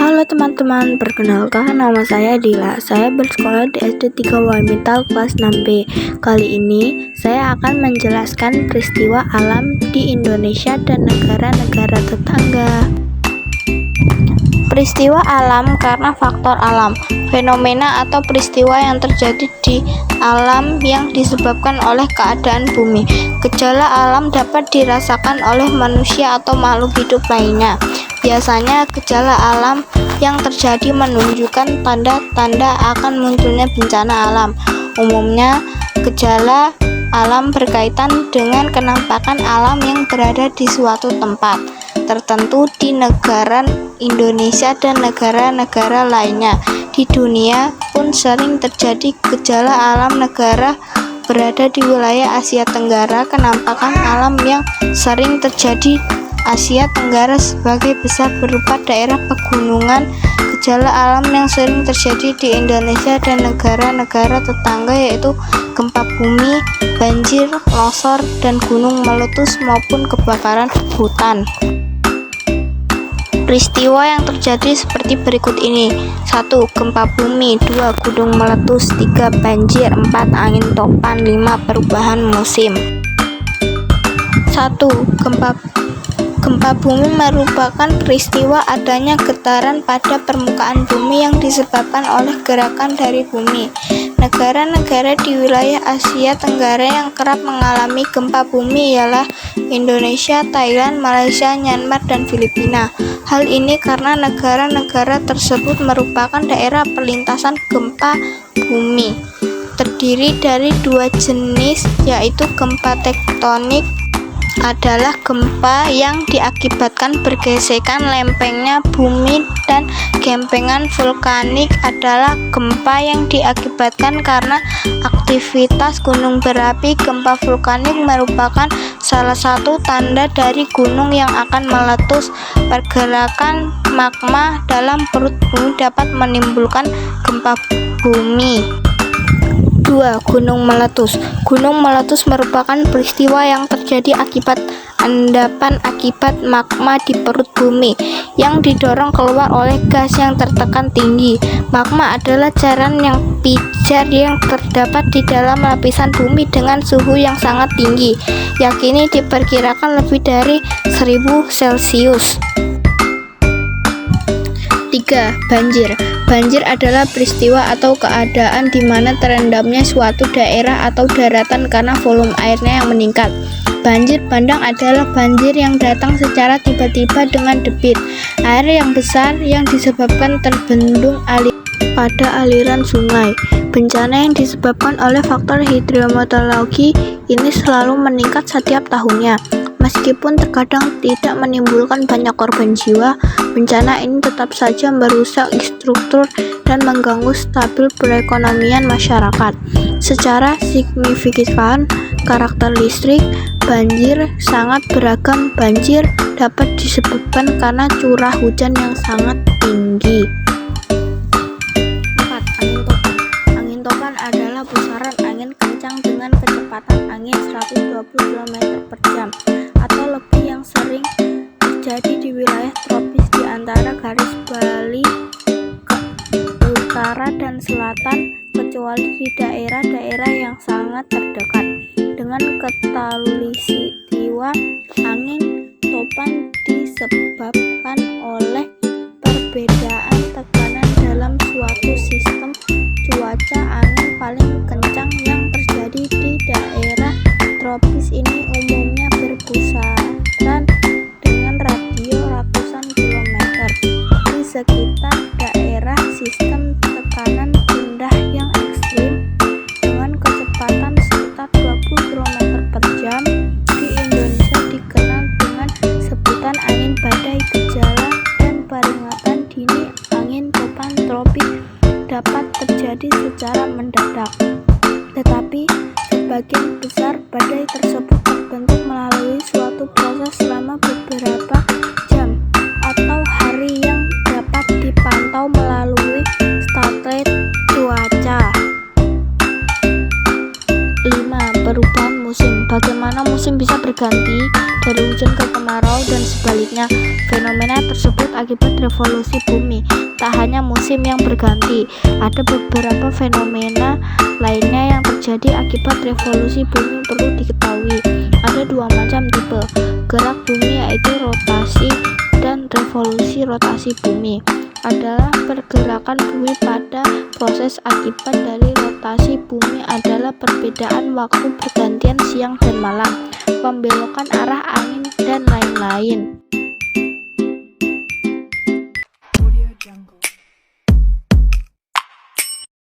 Halo teman-teman, perkenalkan nama saya Dila. Saya bersekolah di SD 3 Waimintal kelas 6B. Kali ini saya akan menjelaskan peristiwa alam di Indonesia dan negara-negara tetangga. Peristiwa alam karena faktor alam, fenomena atau peristiwa yang terjadi di alam yang disebabkan oleh keadaan bumi. Gejala alam dapat dirasakan oleh manusia atau makhluk hidup lainnya. Biasanya gejala alam yang terjadi menunjukkan tanda-tanda akan munculnya bencana alam. Umumnya, gejala alam berkaitan dengan kenampakan alam yang berada di suatu tempat tertentu di negara Indonesia dan negara-negara lainnya. Di dunia pun sering terjadi gejala alam negara berada di wilayah Asia Tenggara. Kenampakan alam yang sering terjadi Asia Tenggara sebagai besar berupa daerah pegunungan. Gejala alam yang sering terjadi di Indonesia dan negara-negara tetangga yaitu gempa bumi, banjir, longsor, dan gunung meletus maupun kebakaran hutan. Peristiwa yang terjadi seperti berikut ini: 1. Gempa bumi, 2. Gunung meletus, 3. Banjir, 4. Angin topan, 5. Perubahan musim. 1. Gempa bumi merupakan peristiwa adanya getaran pada permukaan bumi yang disebabkan oleh gerakan dari bumi. Negara-negara di wilayah Asia Tenggara yang kerap mengalami gempa bumi ialah Indonesia, Thailand, Malaysia, Myanmar, dan Filipina. Hal ini karena negara-negara tersebut merupakan daerah perlintasan gempa bumi. Terdiri dari dua jenis, yaitu gempa tektonik adalah gempa yang diakibatkan bergesekan lempengnya bumi, dan gempengan vulkanik adalah gempa yang diakibatkan karena aktivitas gunung berapi. Gempa vulkanik merupakan salah satu tanda dari gunung yang akan meletus. Pergerakan magma dalam perut bumi dapat menimbulkan gempa bumi. 2. Gunung meletus. Gunung meletus merupakan peristiwa yang terjadi akibat endapan akibat magma di perut bumi yang didorong keluar oleh gas yang tertekan tinggi. Magma adalah cairan yang pijar yang terdapat di dalam lapisan bumi dengan suhu yang sangat tinggi, yakni diperkirakan lebih dari 1000 Celcius. 3. Banjir. Banjir adalah peristiwa atau keadaan di mana terendamnya suatu daerah atau daratan karena volume airnya yang meningkat. Banjir bandang adalah banjir yang datang secara tiba-tiba dengan debit air yang besar yang disebabkan terbendung pada aliran sungai. Bencana yang disebabkan oleh faktor hidrometeorologi ini selalu meningkat setiap tahunnya. Meskipun terkadang tidak menimbulkan banyak korban jiwa, bencana ini tetap saja merusak struktur dan mengganggu stabil perekonomian masyarakat. Secara signifikan, karakteristik banjir sangat beragam. Banjir dapat disebabkan karena curah hujan yang sangat tinggi. 4. Angin topan. Angin topan adalah pusaran angin kencang dengan kecepatan angin 120 km per jam atau lebih yang sering terjadi di wilayah tropis di antara garis Bali ke utara dan selatan, kecuali di daerah-daerah yang sangat terdekat. Dengan khatulistiwa angin topan disebabkan oleh perbedaan tekanan dalam suatu sistem cuaca. Angin paling kencang yang terjadi di daerah tropis ini umumnya berpusaran dengan radio ratusan kilometer di sekitar daerah sistem tekanan rendah yang ekstrim dengan kecepatan sekitar 20 km per jam. Di Indonesia dikenal dengan sebutan angin badai. Gejala dan peringatan dini angin topan tropis dapat terjadi secara mendadak, tetapi sebagian besar badai tersebut terbentuk melalui suatu proses selama beberapa jam atau hari yang dapat dipantau melalui satelit cuaca. 5. Perubahan musim. Bagaimana musim bisa berganti dari hujan ke kemarau dan sebaliknya? Fenomena tersebut akibat revolusi bumi. Tak hanya musim yang berganti, ada beberapa fenomena lainnya yang terjadi akibat revolusi bumi perlu diketahui. Ada dua macam tipe gerak bumi, yaitu rotasi dan revolusi. Rotasi bumi adalah pergerakan bumi pada proses. Akibat dari rotasi bumi adalah perbedaan waktu, pergantian siang dan malam, pembelokan arah angin, dan lain-lain.